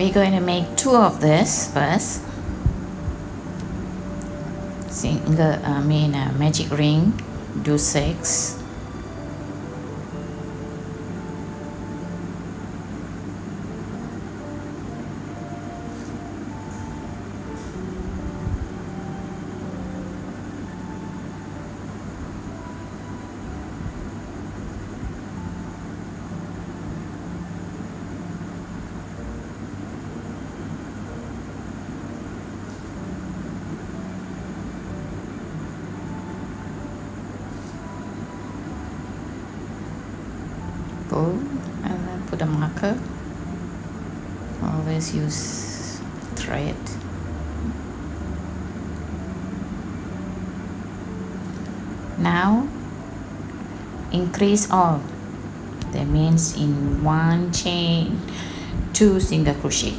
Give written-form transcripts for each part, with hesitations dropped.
we're going to make 2 of this first. Magic ring, do 6. Pull and then put a marker. Always use thread. Now increase all. That means in 1 chain 2 single crochet.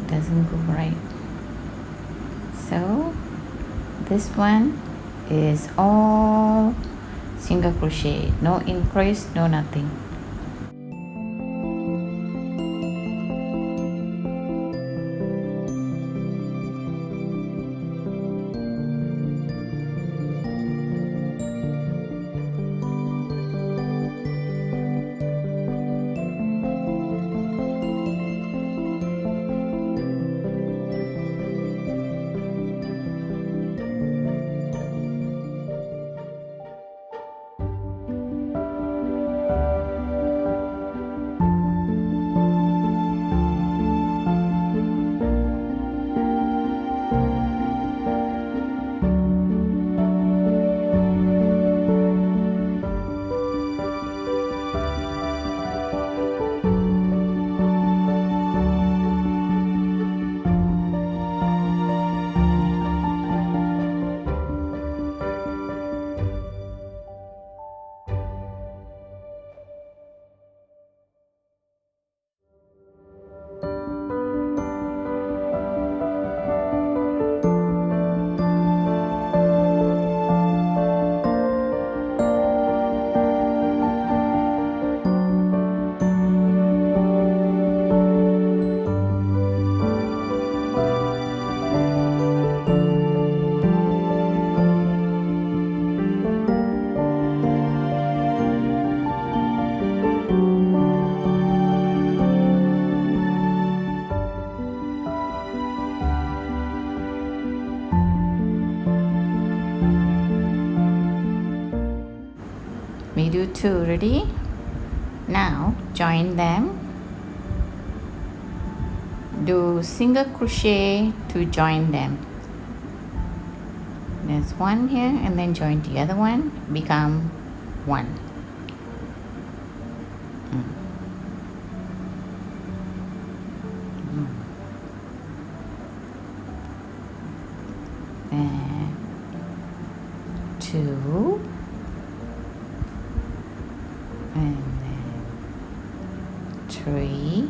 Doesn't go right. So this one is all single crochet, no increase, no nothing. We do 2, ready? Now join them, do single crochet to join them. There's 1 here and then join the other one, become 1. And 2 and then 3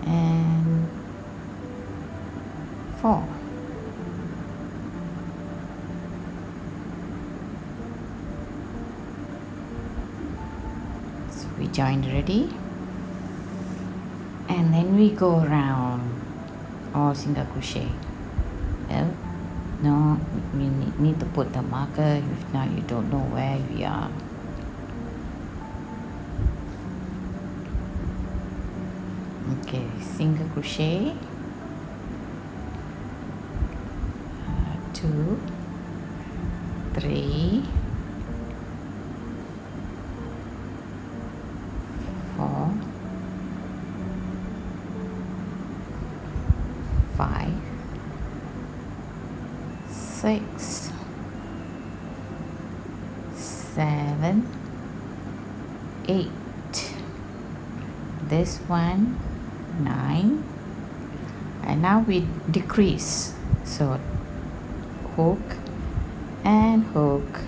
and 4. So we joined, ready? and then we go around all single crochet. Well, no, we need to put the marker if now you don't know where we are. Okay, single crochet, 2, 3, 4, 5, 6, 7, 8. This one 9, and now we decrease, so hook and hook,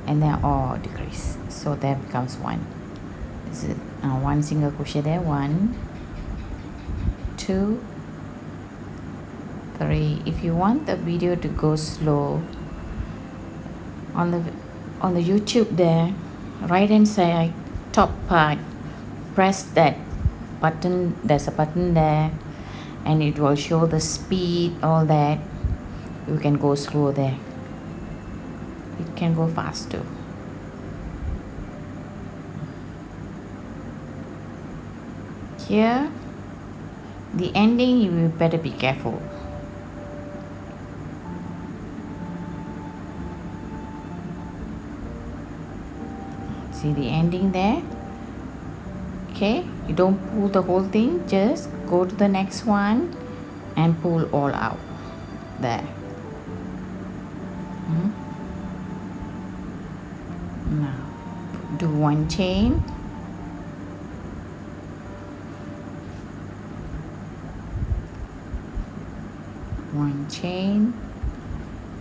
and then all decrease, so that becomes 1. This is 1 single crochet there, 1, 2, 3. If you want the video to go slow, on the YouTube there, right hand side top part, press that button. There's a button there, and it will show the speed, all that. You can go slow there. It can go fast too. Here, the ending, you better be careful. See the ending there? Okay, you don't pull the whole thing, just go to the next one and pull all out there. Now do 1 chain,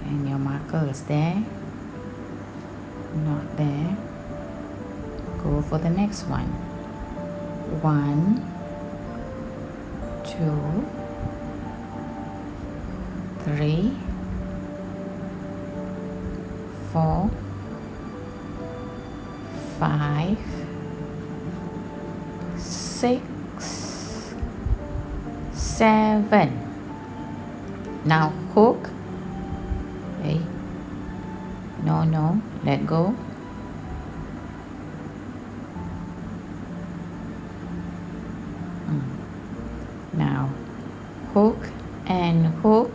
and your marker is there, not there. Go for the next one. 1, 2, 3, 4, 5, 6, 7. Now hook. Okay. No, let go. Now hook and hook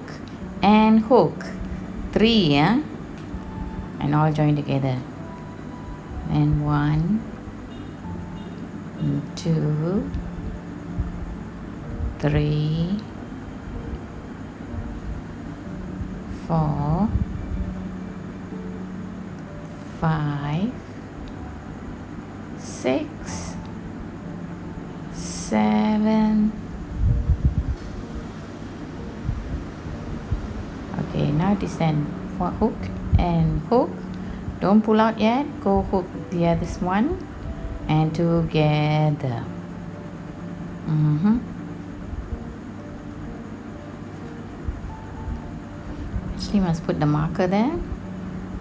and hook. 3, yeah? And all join together. And 1, 2, 3, 4, 5, 6, 7. Okay, now descend for hook and hook. Don't pull out yet. Go hook the other one and together. Actually, must put the marker there.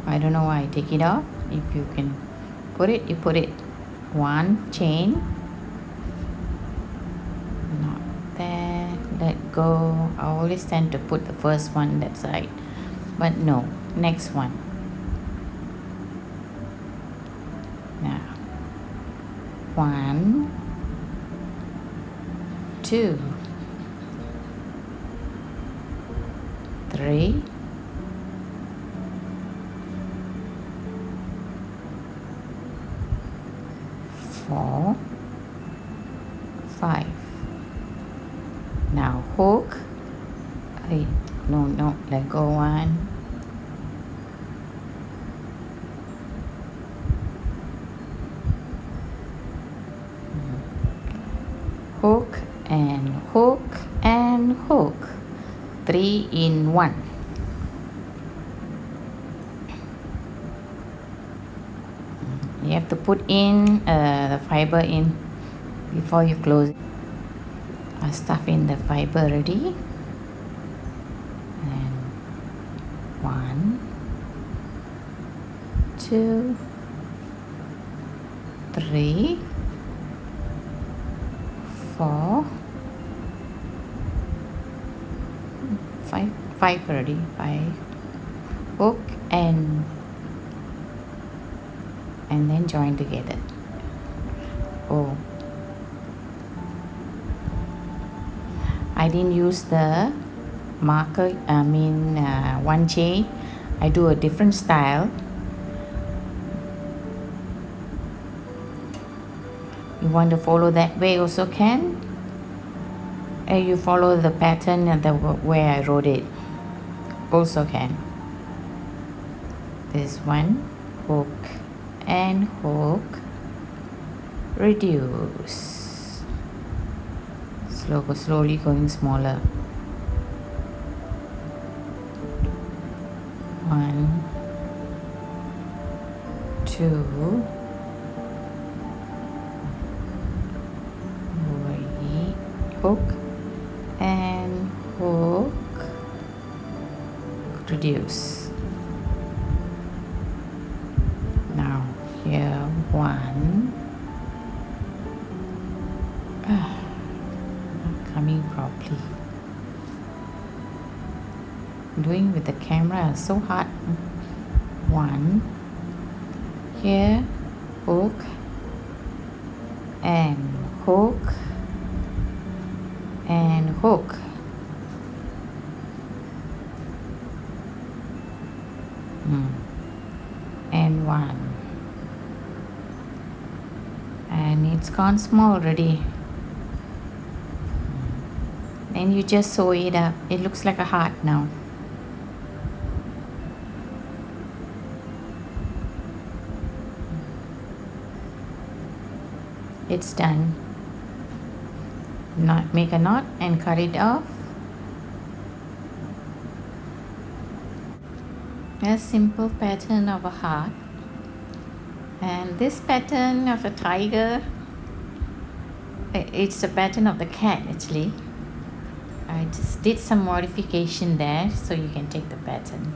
I don't know why I take it off. If you can put it, you put it. 1 chain. Not there. Let go. I always tend to put the first one that side, but no. Next one. Now 1, 2, 3, 4, 5. Now hook. No, let go 1. Hook and hook and hook. 3 in 1. You have to put in the fiber in before you close it. I stuff in the fiber already. And 1, 2, 3, 4 5 already, 5 hook and then join together. Oh, I didn't use the marker, one chain. I do a different style. You want to follow that way also can. You follow the pattern and the way I wrote it also can. This one, hook and hook, reduce, slowly going smaller. 1 2 3 hook and hook, reduce. Now here 1, not coming properly. Doing with the camera is so hard. 1 here, hook and hook and hook. And 1, and it's gone small already. And you just sew it up. It looks like a heart now. It's done. Make a knot and cut it off. A simple pattern of a heart. And this pattern of a tiger, it's a pattern of the cat actually. I just did some modification there so you can take the pattern.